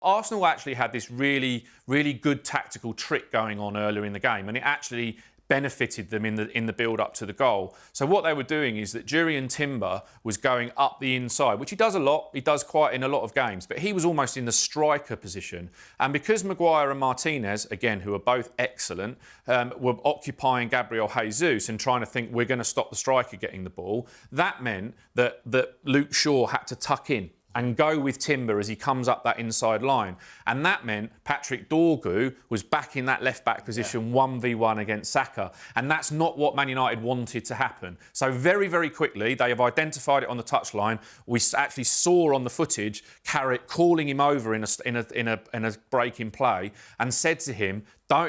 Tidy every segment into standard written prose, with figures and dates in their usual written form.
Arsenal actually had this really, really good tactical trick going on earlier in the game, and it actually benefited them in the build up to the goal. So what they were doing is that Jurriën Timber was going up the inside, which he does a lot. He does quite in a lot of games, but he was almost in the striker position. And because Maguire and Martinez, again, who are both excellent, were occupying Gabriel Jesus and trying to think we're going to stop the striker getting the ball, that meant that Luke Shaw had to tuck in and go with Timber as he comes up that inside line. And that meant Patrick Dorgu was back in that left-back position 1v1 against Saka. And that's not what Man United wanted to happen. So very, very quickly, they have identified it on the touchline. We actually saw on the footage Carrick calling him over in a break in play and said to him,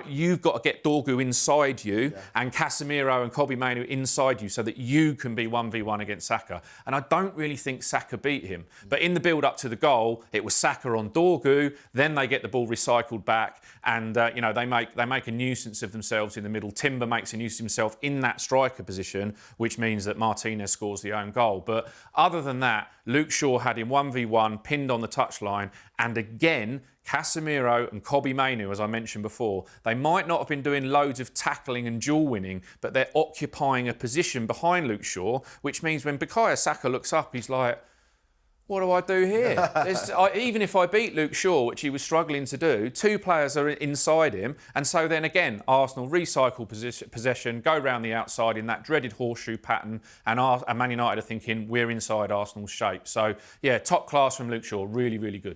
you've got to get Dorgu inside you and Casemiro and Kobbie Mainoo inside you so that you can be 1v1 against Saka. And I don't really think Saka beat him. But in the build-up to the goal, it was Saka on Dorgu, then they get the ball recycled back and, they make a nuisance of themselves in the middle. Timber makes a nuisance of himself in that striker position, which means that Martinez scores the own goal. But other than that, Luke Shaw had him 1v1, pinned on the touchline, and again, Casemiro and Kobbie Mainoo, as I mentioned before, they might not have been doing loads of tackling and duel winning, but they're occupying a position behind Luke Shaw, which means when Bukayo Saka looks up, he's like, what do I do here? Even if I beat Luke Shaw, which he was struggling to do, two players are inside him. And so then again, Arsenal recycle possession, go round the outside in that dreaded horseshoe pattern. And Man United are thinking, we're inside Arsenal's shape. So, yeah, top class from Luke Shaw. Really, really good.